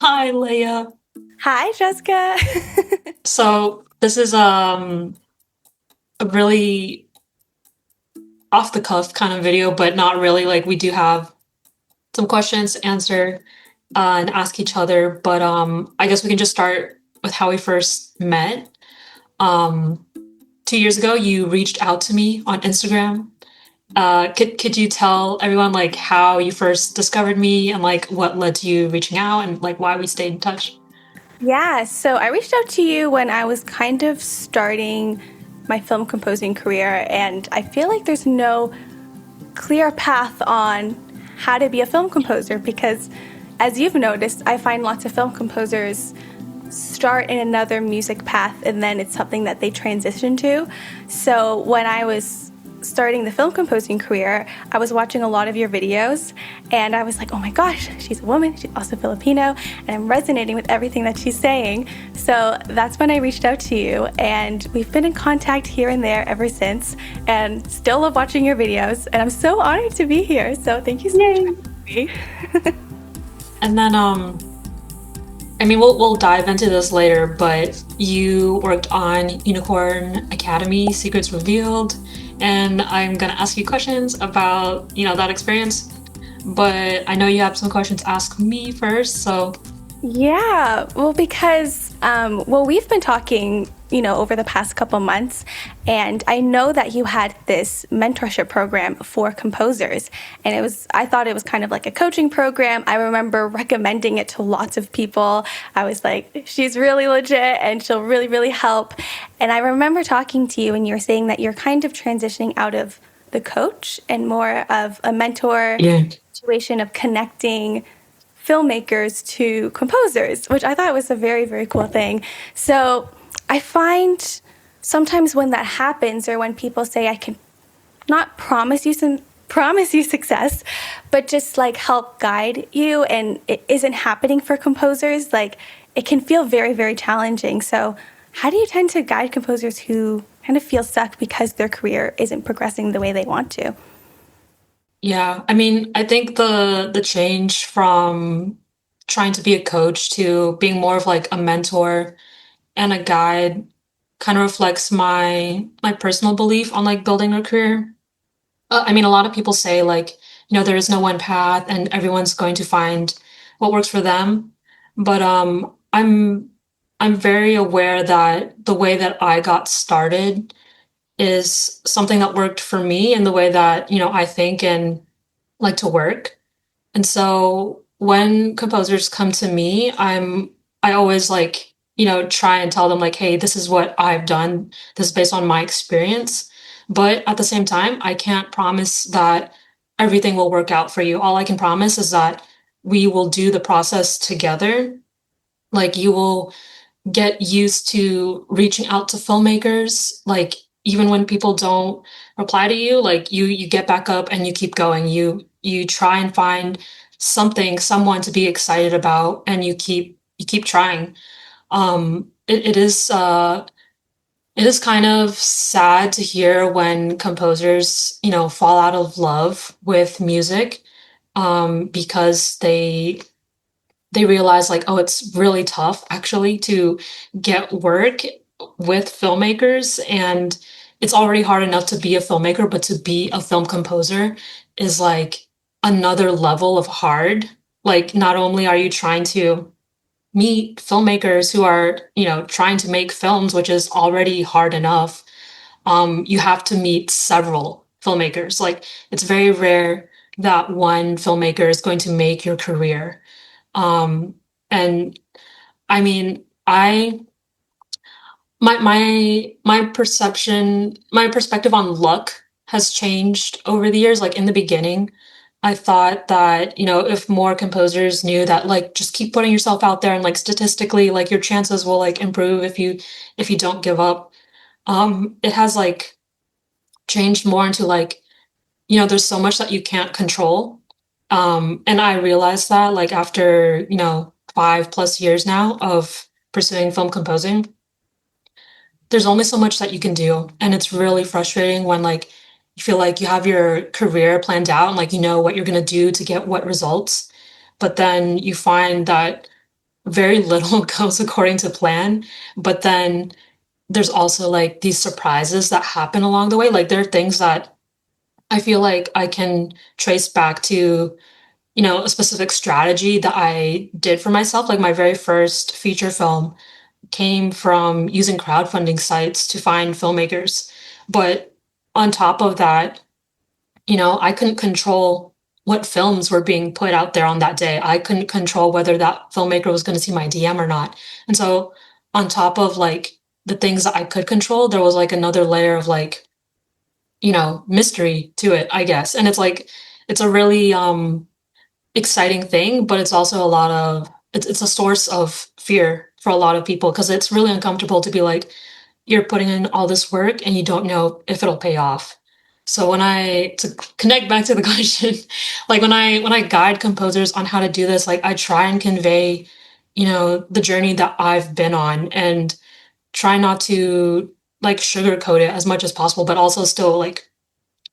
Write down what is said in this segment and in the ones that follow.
Hi, Leah. Hi, Jessica. So this is a really off the cuff kind of video, but not really. Like we do have some questions to answer and ask each other. But I guess we can just start with how we first met. Um, 2 years ago, you reached out to me on Instagram. Could you tell everyone like how you first discovered me and like what led to you reaching out and like why we stayed in touch? Yeah, so I reached out to you when I was kind of starting my film composing career, and I feel like there's no clear path on how to be a film composer because, as you've noticed, I find lots of film composers start in another music path and then it's something that they transition to. So when I was starting the film composing career, I was watching a lot of your videos and I was like, oh my gosh, she's a woman, she's also Filipino, and I'm resonating with everything that she's saying. So that's when I reached out to you, and we've been in contact here and there ever since, and still love watching your videos. And I'm so honored to be here. So thank you so much for Yay. having me. And then I mean, we'll dive into this later, but you worked on Unicorn Academy, Secrets Revealed, and I'm gonna ask you questions about, that experience. But I know you have some questions to ask me first, so Yeah, well, because we've been talking, over the past couple months, and I know that you had this mentorship program for composers, and I thought it was kind of like a coaching program. I remember recommending it to lots of people. I was like, she's really legit, and she'll really, really help. And I remember talking to you, and you were saying that you're kind of transitioning out of the coach and more of a mentor yeah. situation of connecting filmmakers to composers, which I thought was a very, very cool thing. So I find sometimes when that happens, or when people say I can not promise you success, but just like help guide you, and it isn't happening for composers, like it can feel very, very challenging. So how do you tend to guide composers who kind of feel stuck because their career isn't progressing the way they want to? Yeah, I mean, I think the change from trying to be a coach to being more of like a mentor and a guide kind of reflects my personal belief on like building a career. I mean, a lot of people say like, there is no one path and everyone's going to find what works for them. But I'm very aware that the way that I got started is something that worked for me and the way that, I think and like to work. And so when composers come to me, I always like, try and tell them like, hey, this is what I've done. This is based on my experience. But at the same time, I can't promise that everything will work out for you. All I can promise is that we will do the process together. Like you will get used to reaching out to filmmakers, like even when people don't reply to you, like you get back up and you keep going. You try and find someone to be excited about, and you keep trying. It is kind of sad to hear when composers, fall out of love with music, because they realize like, oh, it's really tough actually to get work with filmmakers, and it's already hard enough to be a filmmaker, but to be a film composer is like another level of hard. Like not only are you trying to meet filmmakers who are, trying to make films, which is already hard enough, you have to meet several filmmakers. Like it's very rare that one filmmaker is going to make your career. And I mean, I my perspective on luck has changed over the years. Like in the beginning, I thought that, if more composers knew that like just keep putting yourself out there and like statistically like your chances will like improve if you don't give up. It has like changed more into like, there's so much that you can't control. And I realized that like after, 5+ years now of pursuing film composing, there's only so much that you can do. And it's really frustrating when like you feel like you have your career planned out and like you know what you're gonna do to get what results. But then you find that very little goes according to plan, but then there's also like these surprises that happen along the way. Like there are things that I feel like I can trace back to, a specific strategy that I did for myself. Like my very first feature film came from using crowdfunding sites to find filmmakers. But on top of that, I couldn't control what films were being put out there on that day. I couldn't control whether that filmmaker was going to see my DM or not. And so, on top of like the things that I could control, there was like another layer of like, mystery to it, I guess. And it's like, it's a really exciting thing, but it's also a lot of, it's a source of fear for a lot of people because it's really uncomfortable to be like, you're putting in all this work and you don't know if it'll pay off. So to connect back to the question, like when I guide composers on how to do this, like I try and convey, the journey that I've been on and try not to like sugarcoat it as much as possible, but also still like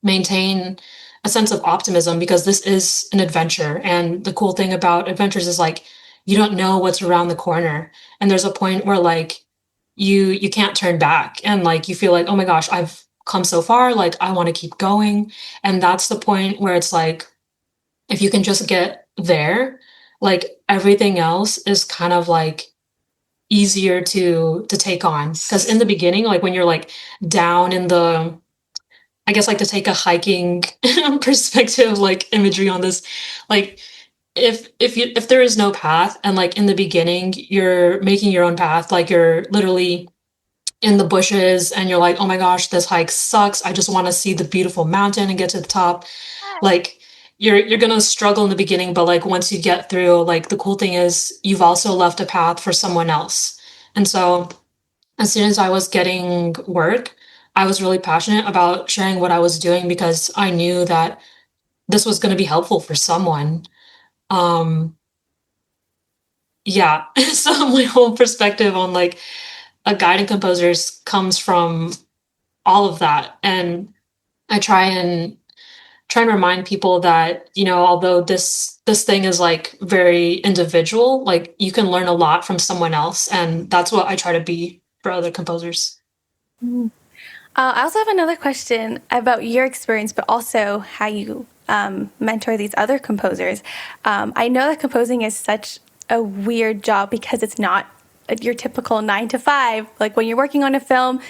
maintain a sense of optimism because this is an adventure. And the cool thing about adventures is like you don't know what's around the corner. And there's a point where like you can't turn back and like you feel like, oh my gosh, I've come so far, like I want to keep going. And that's the point where it's like if you can just get there, like everything else is kind of like easier to take on. Because in the beginning, like when you're like down in the I guess like to take a hiking perspective, like imagery on this, like if there is no path and like in the beginning you're making your own path, like you're literally in the bushes and you're like, oh my gosh, this hike sucks. I just want to see the beautiful mountain and get to the top. Like you're gonna struggle in the beginning, but like once you get through, like the cool thing is you've also left a path for someone else. And so as soon as I was getting work, I was really passionate about sharing what I was doing because I knew that this was going to be helpful for someone. Um, yeah. So my whole perspective on like a guiding composers comes from all of that. And I try and remind people that, although this thing is like very individual, like you can learn a lot from someone else. And that's what I try to be for other composers. I also have another question about your experience, but also how you mentor these other composers. I know that composing is such a weird job because it's not your typical 9 to 5. Like when you're working on a film,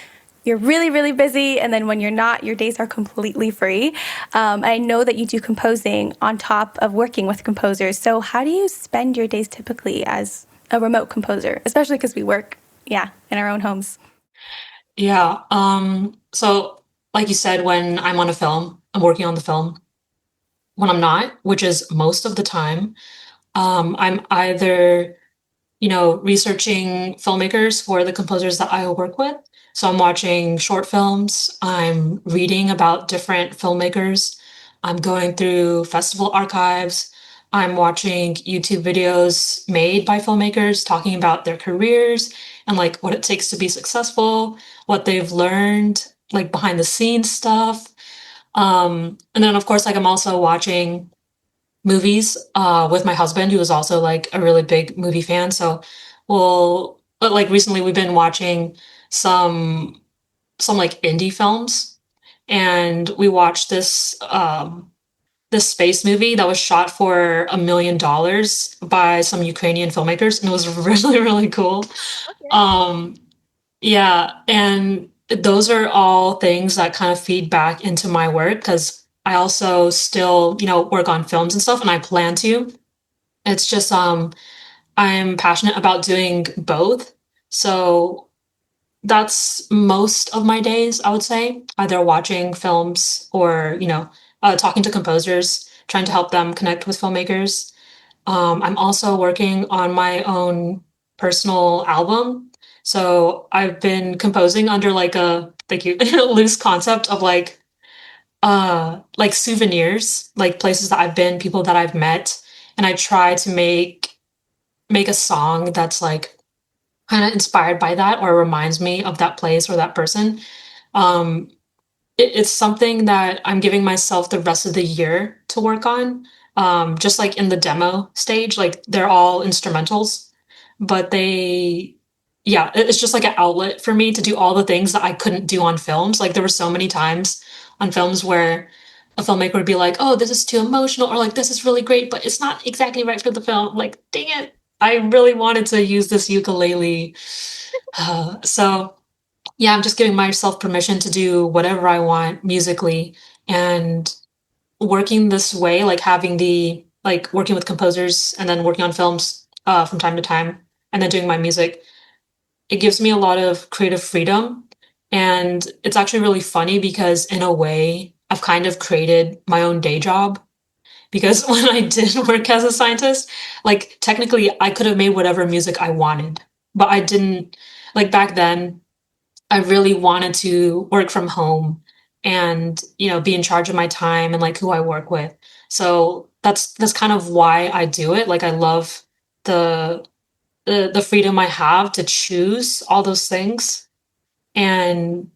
you're really, really busy, and then when you're not, your days are completely free. I know that you do composing on top of working with composers. So, how do you spend your days typically as a remote composer, especially because we work, yeah, in our own homes? Yeah. So like you said, when I'm on a film, I'm working on the film. When I'm not, which is most of the time, I'm either, researching filmmakers for the composers that I work with. So I'm watching short films, I'm reading about different filmmakers, I'm going through festival archives, I'm watching YouTube videos made by filmmakers talking about their careers and like what it takes to be successful, what they've learned, like behind the scenes stuff. And then of course, like I'm also watching movies with my husband, who is also like a really big movie fan. So but like recently we've been watching some some like indie films, and we watched this space movie that was shot for $1 million by some Ukrainian filmmakers, and it was really really cool. Um, yeah, and those are all things that kind of feed back into my work because I also still, work on films and stuff, and I plan to. It's just I'm passionate about doing both. So that's most of my days, I would say, either watching films or, talking to composers, trying to help them connect with filmmakers. I'm also working on my own personal album. So I've been composing under like a thank you loose concept of like souvenirs, like places that I've been, people that I've met, and I try to make a song that's like kind of inspired by that or reminds me of that place or that person. Um, it's something that I'm giving myself the rest of the year to work on. Just like in the demo stage, like they're all instrumentals, but yeah, it's just like an outlet for me to do all the things that I couldn't do on films. Like there were so many times on films where a filmmaker would be like, "Oh, this is too emotional," or like, "This is really great, but it's not exactly right for the film." I'm like, dang it, I really wanted to use this ukulele. So yeah, I'm just giving myself permission to do whatever I want musically, and working this way, like having the like working with composers and then working on films from time to time, and then doing my music, it gives me a lot of creative freedom. And it's actually really funny because in a way, I've kind of created my own day job because when I did work as a scientist, like technically I could have made whatever music I wanted, but I didn't. Like back then, I really wanted to work from home and, be in charge of my time and like who I work with. So that's kind of why I do it. Like I love the the freedom I have to choose all those things. And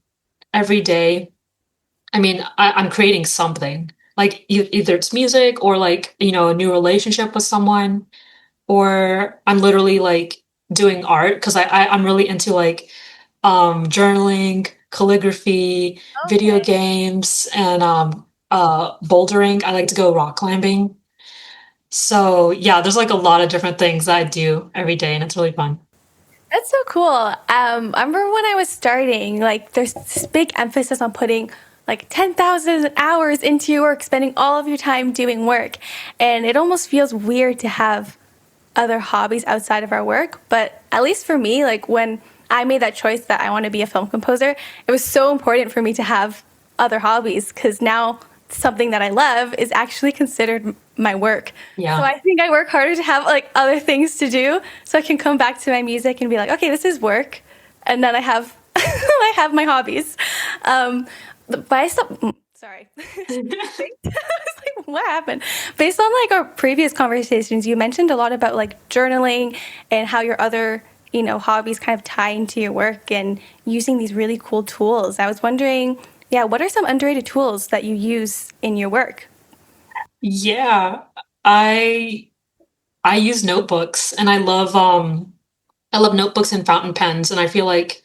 every day, I mean, I'm creating something. Like either it's music or like, a new relationship with someone, or I'm literally like doing art because I'm really into like journaling, calligraphy, video Okay. games, and bouldering. I like to go rock climbing. So yeah, there's like a lot of different things that I do every day, and it's really fun. That's so cool. I remember when I was starting, like, there's this big emphasis on putting like 10,000 hours into your work, spending all of your time doing work. And it almost feels weird to have other hobbies outside of our work. But at least for me, like, when I made that choice that I want to be a film composer, it was so important for me to have other hobbies because now something that I love is actually considered my work. So Yeah. I think I work harder to have like other things to do so I can come back to my music and be like, okay, this is work. And then I have I have my hobbies. But I still sorry. What happened? Based on like our previous conversations, you mentioned a lot about like journaling and how your other, hobbies kind of tie into your work and using these really cool tools. I was wondering, yeah, what are some underrated tools that you use in your work? Yeah. I I use notebooks, and I love notebooks and fountain pens, and I feel like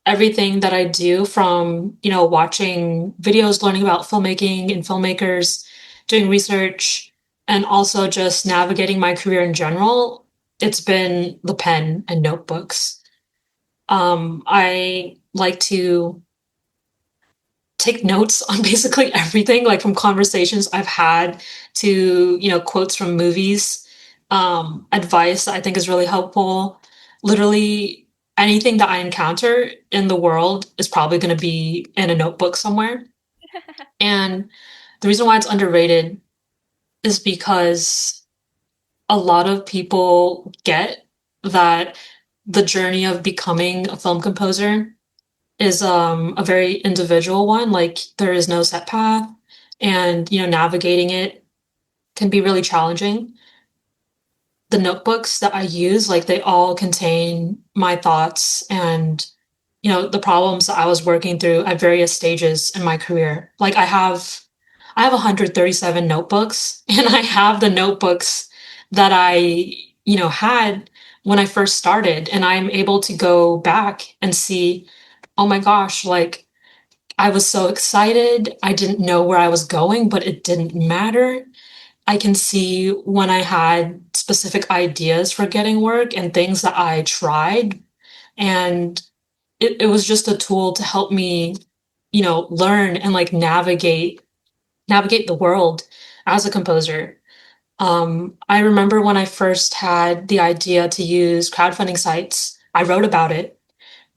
everything that I do, from, watching videos, learning about filmmaking and filmmakers, doing research, and also just navigating my career in general, it's been the pen and notebooks. I like to take notes on basically everything, like from conversations I've had to, quotes from movies, advice that I think is really helpful. Literally anything that I encounter in the world is probably going to be in a notebook somewhere. And the reason why it's underrated is because a lot of people get that the journey of becoming a film composer is a very individual one. Like there is no set path, and navigating it can be really challenging. The notebooks that I use, like they all contain my thoughts and the problems that I was working through at various stages in my career. Like I have 137 notebooks, and I have the notebooks that I had when I first started, and I'm able to go back and see, oh my gosh, like I was so excited. I didn't know where I was going, but it didn't matter. I can see when I had specific ideas for getting work and things that I tried. And it was just a tool to help me, learn and like navigate the world as a composer. I remember when I first had the idea to use crowdfunding sites, I wrote about it.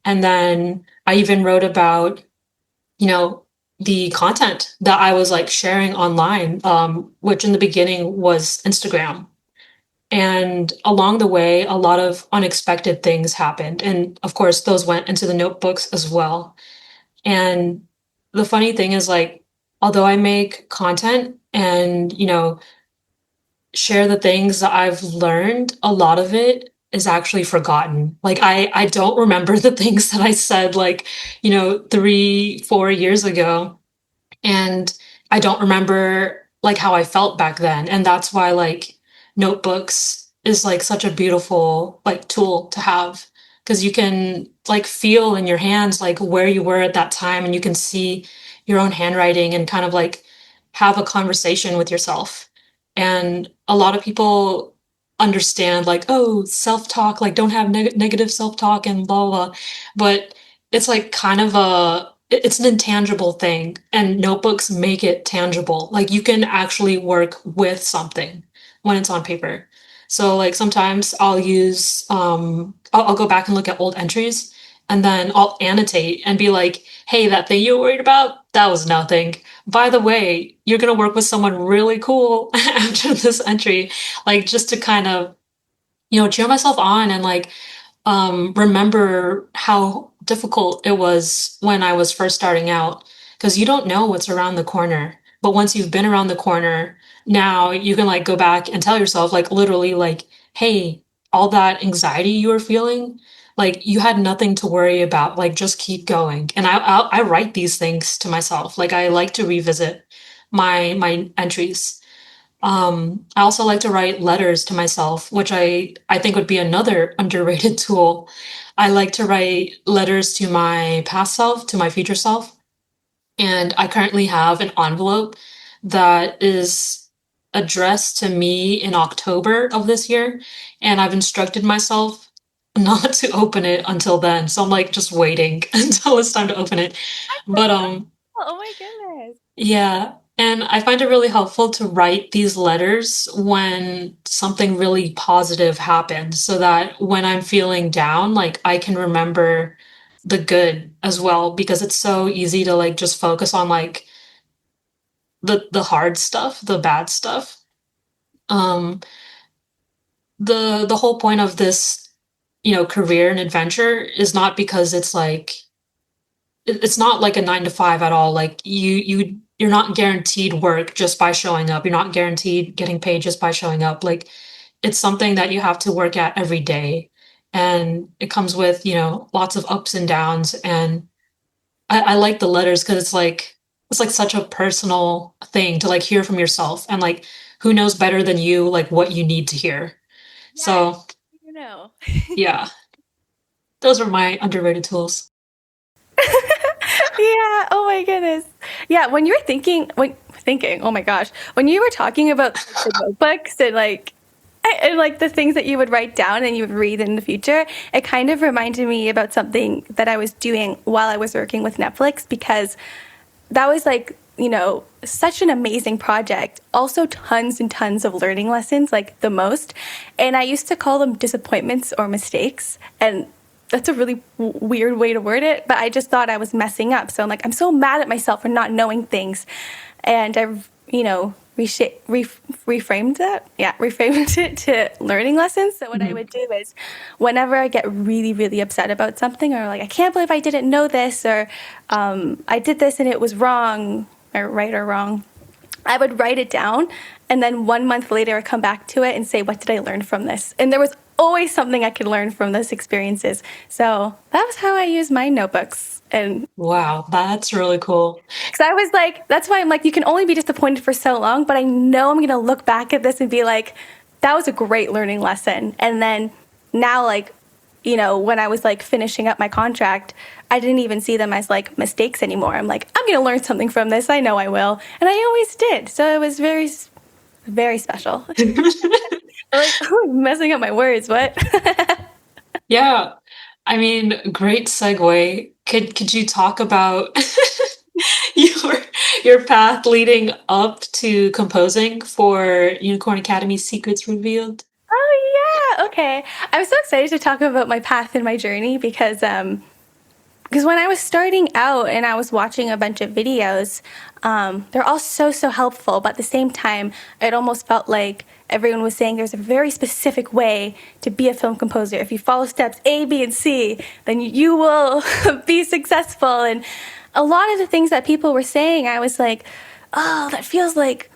And then I even wrote about you know, the content that I was like sharing online, which in the beginning was Instagram. And along the way, a lot of unexpected things happened. And of course, those went into the notebooks as well. And the funny thing is, like, although I make content and, share the things that I've learned, a lot of it is actually forgotten. Like I don't remember the things that I said like, 3, 4 years ago. And I don't remember like how I felt back then. And that's why like notebooks is like such a beautiful like tool to have because you can like feel in your hands like where you were at that time and you can see your own handwriting and kind of like have a conversation with yourself. And a lot of people understand like, oh, self-talk, like don't have negative self-talk and blah, blah, blah. But it's like kind of it's an intangible thing and notebooks make it tangible. Like you can actually work with something when it's on paper. So like sometimes I'll go back and look at old entries and then I'll annotate and be like, hey, that thing you were worried about, that was nothing. By the way, you're gonna work with someone really cool after this entry, like just to kind of, cheer myself on and like remember how difficult it was when I was first starting out because you don't know what's around the corner. But once you've been around the corner, now you can like go back and tell yourself, like literally, like, hey, all that anxiety you were feeling, like you had nothing to worry about. Like just keep going. And I write these things to myself. Like I like to revisit my entries. I also like to write letters to myself, which I think would be another underrated tool. I like to write letters to my past self, to my future self, and I currently have an envelope that is addressed to me in October of this year, and I've instructed myself not to open it until then. So I'm like just waiting until it's time to open it. But Oh my goodness. yeah, and I find it really helpful to write these letters when something really positive happens so that when I'm feeling down, like I can remember the good as well because it's so easy to like just focus on like the hard stuff, the bad stuff. Um the whole point of this, career and adventure is not because it's like it's not like a 9 to 5 at all. Like you're not guaranteed work just by showing up. You're not guaranteed getting paid just by showing up. Like it's something that you have to work at every day. And it comes with, lots of ups and downs. And I like the letters because it's like such a personal thing to like hear from yourself and like who knows better than you like what you need to hear. Yes, So you know. yeah, those are my underrated tools. Yeah, oh my goodness. Yeah, when you were thinking, oh my gosh, when you were talking about like, the notebooks and like the things that you would write down and you would read in the future, it kind of reminded me about something that I was doing while I was working with Netflix because that was like, such an amazing project. Also, tons and tons of learning lessons, like the most. And I used to call them disappointments or mistakes. And that's a really weird way to word it, but I just thought I was messing up. So I'm like, I'm so mad at myself for not knowing things. And I've, reframed that. Yeah, reframed it to learning lessons. So what I Mhm. would do is whenever I get really, really upset about something or like, I can't believe I didn't know this or I did this and it was wrong or right or wrong, I would write it down and then 1 month later I'd come back to it and say, what did I learn from this? And there was always something I could learn from those experiences. So that was how I use my notebooks. And Wow, that's really cool. because I was like, that's why I'm like, you can only be disappointed for so long, but I know I'm going to look back at this and be like, that was a great learning lesson. And then now, like, when I was like finishing up my contract, I didn't even see them as like mistakes anymore. I'm like, I'm going to learn something from this. I know I will. And I always did. So it was very, very special. Like, messing up my words. What? Yeah. I mean, great segue. Could you talk about your your path leading up to composing for Unicorn Academy Secrets Revealed? Oh, yeah. Okay. I'm so excited to talk about my path and my journey because when I was starting out and I was watching a bunch of videos, they're all so, so helpful. But at the same time, it almost felt like everyone was saying there's a very specific way to be a film composer. If you follow steps A, B, and C, then you will be successful. And a lot of the things that people were saying, I was like, oh, that feels like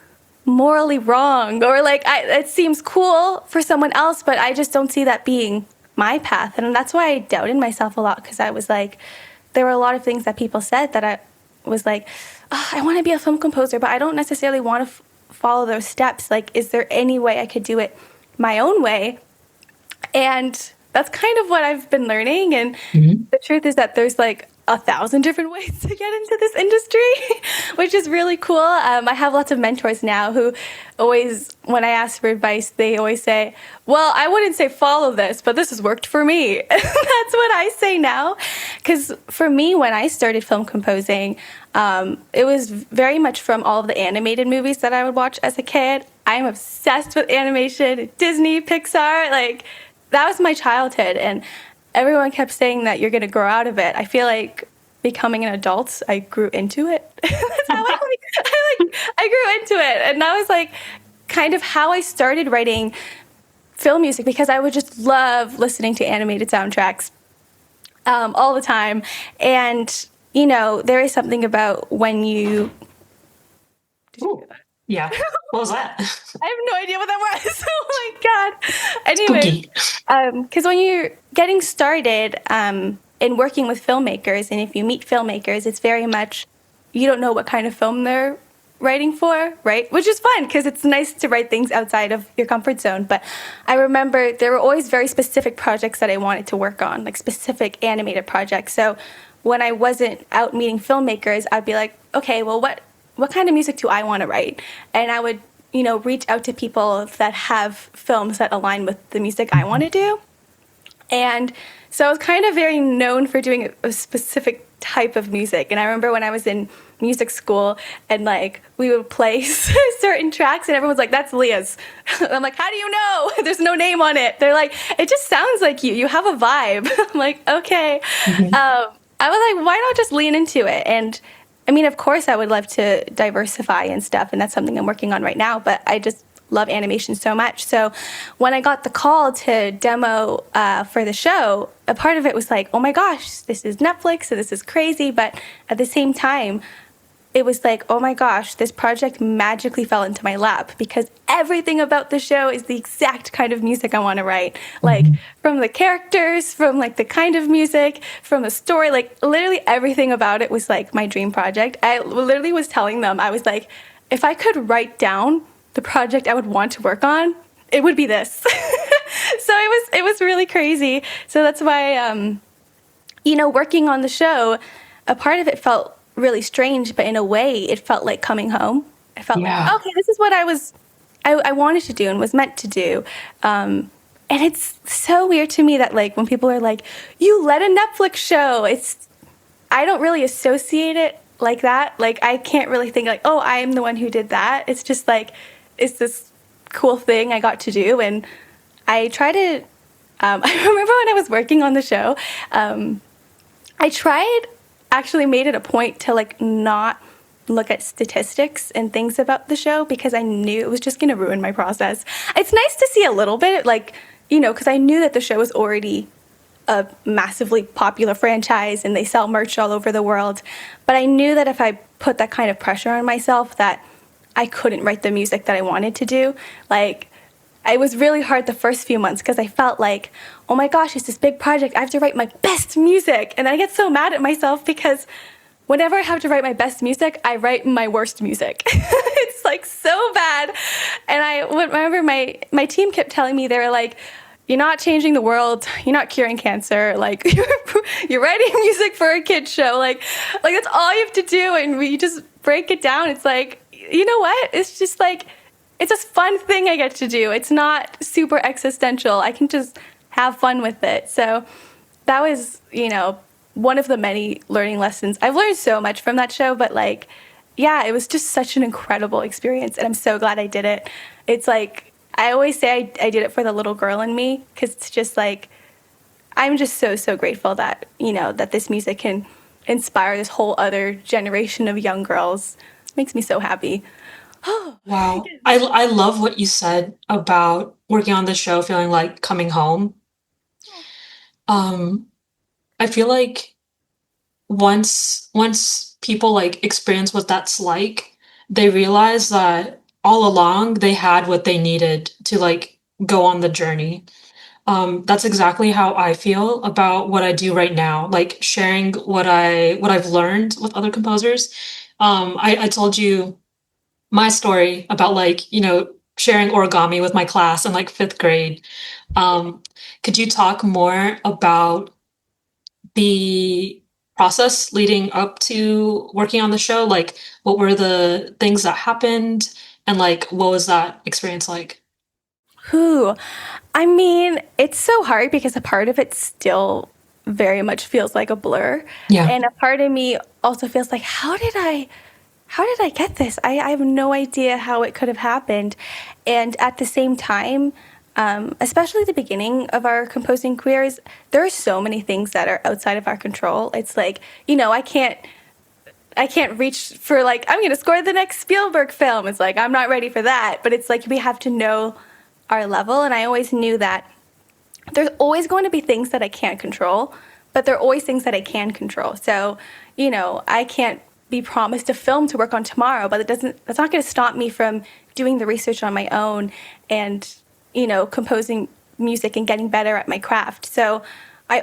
morally wrong. Or like, it seems cool for someone else, but I just don't see that being my path. And that's why I doubted myself a lot because I was like, there were a lot of things that people said that I was like, oh, I want to be a film composer, but I don't necessarily want to follow those steps. Like, is there any way I could do it my own way. And that's kind of what I've been learning. And Mhm. the truth is that there's like 1,000 different ways to get into this industry, which is really cool. I have lots of mentors now who always, when I ask for advice, they always say, well, I wouldn't say follow this, but this has worked for me. That's what I say now. Because for me, when I started film composing, it was very much from all of the animated movies that I would watch as a kid. I'm obsessed with animation, Disney, Pixar, like that was my childhood. And everyone kept saying that you're going to grow out of it. I feel like becoming an adult, I grew into it. That's how I grew into it. And that was like kind of how I started writing film music because I would just love listening to animated soundtracks all the time. And, you know, there is something about when you. Did you hear Ooh, that? yeah. What was that? I have no idea what that was. Oh my God. Anyways, Spooky. because when you're getting started in working with filmmakers, and if you meet filmmakers, it's very much you don't know what kind of film they're writing for, right? Which is fun because it's nice to write things outside of your comfort zone. But I remember there were always very specific projects that I wanted to work on, like specific animated projects. So when I wasn't out meeting filmmakers, I'd be like, okay, well, what kind of music do I want to write? And I would, you know, reach out to people that have films that align with the music I want to do. And so I was kind of very known for doing a specific type of music. And I remember when I was in music school and like we would play certain tracks and everyone's like, that's Leah's. I'm like, how do you know? There's no name on it. They're like, it just sounds like you. You have a vibe. I'm like, okay. Mhm. I was like, why not just lean into it? And I mean, of course, I would love to diversify and stuff, and that's something I'm working on right now, but I just love animation so much. So when I got the call to demo for the show, a part of it was like, oh my gosh, this is Netflix, so this is crazy. But at the same time, it was like, oh my gosh, this project magically fell into my lap because everything about the show is the exact kind of music I want to write. Like Mhm. from the characters, from like the kind of music, from the story, like literally everything about it was like my dream project. I literally was telling them, I was like, if I could write down the project I would want to work on, it would be this. So it was really crazy. So that's why you know, working on the show, a part of it felt really strange, but in a way, it felt like coming home. I felt like, Yeah. okay, this is what I wanted to do and was meant to do. And it's so weird to me that like when people are like, you led a Netflix show, I don't really associate it like that. Like I can't really think like, oh, I am the one who did that. It's just like, it's this cool thing I got to do. And I try to, I remember when I was working on the show, I tried actually made it a point to like not look at statistics and things about the show because I knew it was just going to ruin my process. It's nice to see a little bit like, you know, because I knew that the show was already a massively popular franchise and they sell merch all over the world. But I knew that if I put that kind of pressure on myself that I couldn't write the music that I wanted to do. Like it was really hard the first few months because I felt like, oh my gosh, it's this big project. I have to write my best music. And I get so mad at myself because whenever I have to write my best music, I write my worst music. It's like so bad. And I remember my team kept telling me, they were like, you're not changing the world. You're not curing cancer. Like you're writing music for a kid show. Like that's all you have to do. And we just break it down. It's like, you know what? It's just like, it's a fun thing I get to do. It's not super existential. I can just have fun with it. So that was, you know, one of the many learning lessons. I've learned so much from that show, but like, yeah, it was just such an incredible experience. And I'm so glad I did it. It's like, I always say I did it for the little girl in me because it's just like, I'm just so, so grateful that, you know, that this music can inspire this whole other generation of young girls. It makes me so happy. Oh, Wow. I love what you said about working on the show feeling like coming home. Um, I feel like once people like experience what that's like, they realize that all along they had what they needed to like go on the journey. That's exactly how I feel about what I do right now, like sharing what I've learned with other composers. I told you my story about like, you know, sharing origami with my class in like fifth grade. Um, could you talk more about the process leading up to working on the show? Like, what were the things that happened, and like, what was that experience like? Who? I mean, it's so hard because a part of it still very much feels like a blur. Yeah. And a part of me also feels like, how did I get this? I have no idea how it could have happened. And at the same time, especially the beginning of our composing careers, there are so many things that are outside of our control. It's like, I can't reach for like I'm going to score the next Spielberg film. It's like I'm not ready for that, but it's like we have to know our level, and I always knew that there's always going to be things that I can't control, but there are always things that I can control. So, I can't be promised a film to work on tomorrow, but that's not going to stop me from doing the research on my own and, composing music and getting better at my craft. So, I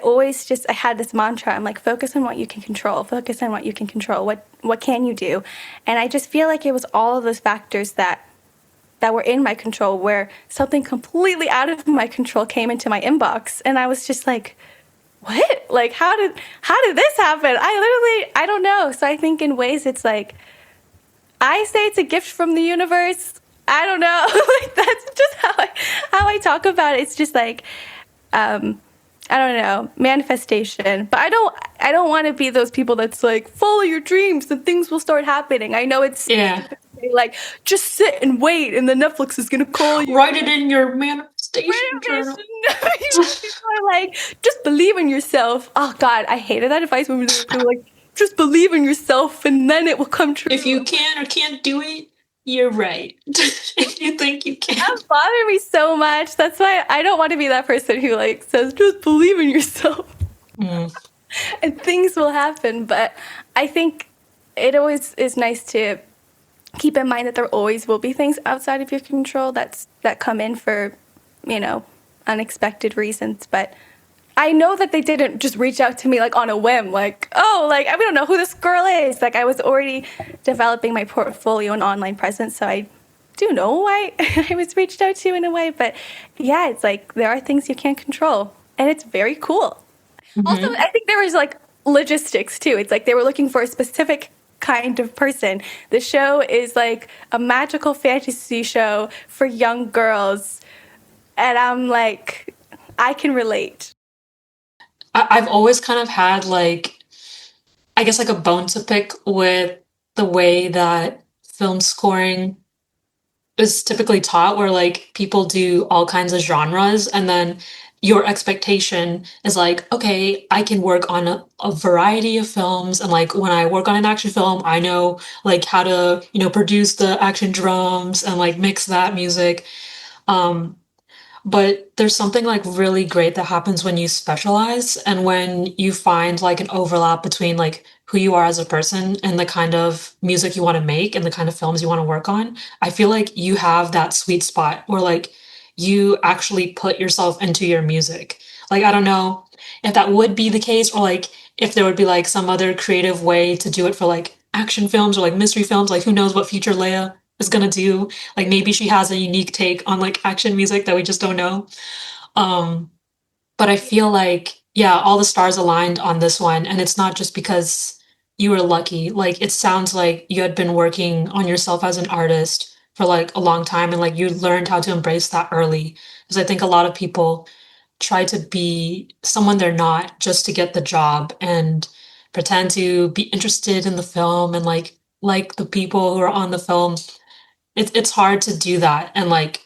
had this mantra. I'm like, focus on what you can control. Focus on what you can control. What can you do? And I just feel like it was all of those factors that were in my control where something completely out of my control came into my inbox, and I was just like, what? Like, how did this happen? I don't know. So I think in ways it's like, I say it's a gift from the universe. I don't know. Like, that's just how I talk about it. It's just like, um I don't know, manifestation. But I don't want to be those people that's like, follow your dreams and things will start happening. I know it's Yeah. stupid to say, like, just sit and wait and the Netflix is gonna call you. Write it in your manifestation journal. People are like, just believe in yourself. Oh God, I hated that advice when people were like, just believe in yourself and then it will come true. If you can or can't do it, you're right. If you think you can. That bothered me so much. That's why I don't want to be that person who like says, just believe in yourself Mm. and things will happen. But I think it always is nice to keep in mind that there always will be things outside of your control that come in for, you know, unexpected reasons. But I know that they didn't just reach out to me like on a whim, like, oh, like we don't know who this girl is. Like I was already developing my portfolio and online presence, so I do know why I was reached out to in a way. But yeah, it's like there are things you can't control, and it's very cool. Also, Hmm. I think there was like logistics too. It's like they were looking for a specific kind of person. The show is like a magical fantasy show for young girls, and I'm like, I can relate. I've always kind of had like, I guess like a bone to pick with the way that film scoring is typically taught, where like people do all kinds of genres, and then your expectation is like, okay, I can work on a variety of films, and like when I work on an action film, I know like how to, produce the action drums and like mix that music. Um, but there's something like really great that happens when you specialize and when you find like an overlap between like who you are as a person and the kind of music you want to make and the kind of films you want to work on. I feel like you have that sweet spot where like you actually put yourself into your music. Like, I don't know if that would be the case, or like if there would be like some other creative way to do it for like action films or like mystery films. Like, who knows what future Leia is gonna do? Like, maybe she has a unique take on like action music that we just don't know. Um, but I feel like, yeah, all the stars aligned on this one, and it's not just because you were lucky. Like, it sounds like you had been working on yourself as an artist for like a long time, and like you learned how to embrace that early. Because I think a lot of people try to be someone they're not just to get the job and pretend to be interested in the film and like the people who are on the film. It's hard to do that and like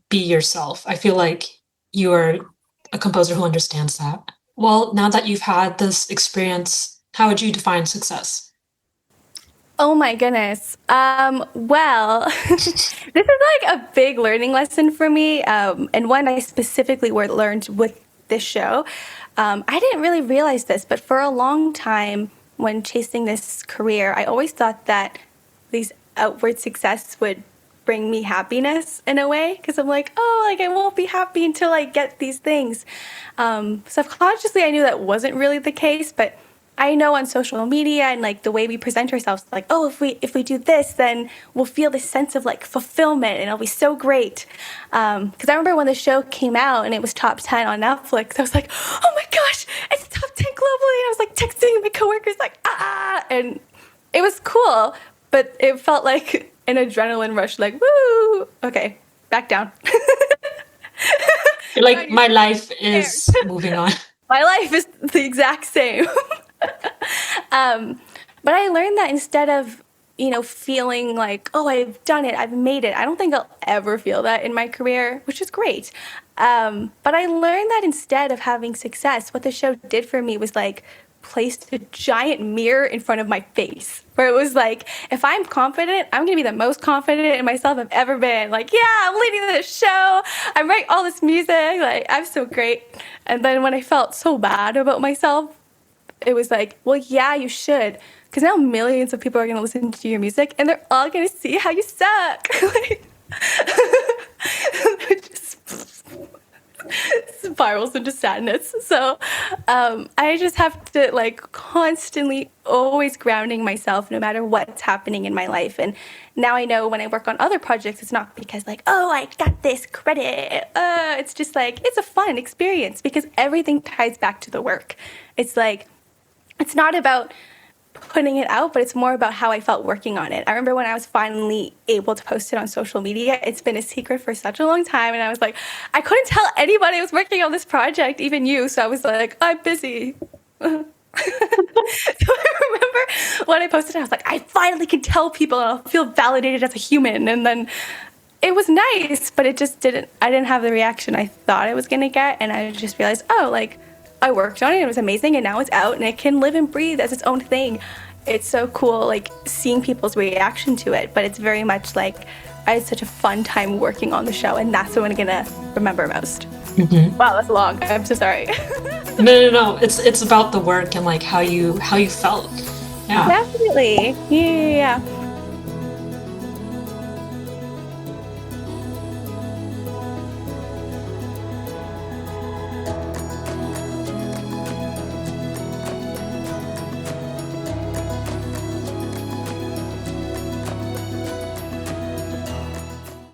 be yourself. I feel like you're a composer who understands that. Well, now that you've had this experience, how would you define success? Oh my goodness. Well, this is like a big learning lesson for me, and one I specifically learned with this show. I didn't really realize this, but for a long time, when chasing this career, I always thought that these outward success would bring me happiness in a way, because I'm like, oh, like I won't be happy until I get these things. Subconsciously, I knew that wasn't really the case, but I know on social media and like the way we present ourselves, like, oh, if we do this, then we'll feel this sense of like fulfillment and it'll be so great. Because I remember when the show came out and it was top 10 on Netflix, I was like, oh my gosh, it's top 10 globally. And I was like texting my coworkers like, and it was cool, but it felt like an adrenaline rush, like, woo, okay, back down. Like my life Scared. is moving on. My life is the exact same. Um, but I learned that instead of, feeling like, oh, I've done it, I've made it, I don't think I'll ever feel that in my career, which is great. But I learned that instead of having success, what the show did for me was like placed a giant mirror in front of my face where it was like, if I'm confident, I'm gonna be the most confident in myself I've ever been. Like, yeah, I'm leading this show, I'm writing all this music, like, I'm so great. And then when I felt so bad about myself, it was like, well, yeah, you should. Because now millions of people are going to listen to your music and they're all going to see how you suck. Like, it just spirals into sadness. So I just have to like constantly always grounding myself no matter what's happening in my life. And now I know when I work on other projects, it's not because like, oh, I got this credit. It's just like, it's a fun experience because everything ties back to the work. It's like, it's not about putting it out, but it's more about how I felt working on it. I remember when I was finally able to post it on social media, it's been a secret for such a long time. And I was like, I couldn't tell anybody I was working on this project, even you. So I was like, I'm busy. So I remember when I posted it, I was like, I finally can tell people and I'll feel validated as a human. And then it was nice, but it just I didn't have the reaction I thought I was going to get. And I just realized, oh, like, I worked on it, it was amazing, and now it's out and it can live and breathe as its own thing. It's so cool, like, seeing people's reaction to it, but it's very much like I had such a fun time working on the show, and that's what I'm gonna remember most. Wow, that's long. I'm so sorry. No. It's about the work and like how you felt. Yeah. Definitely. Yeah.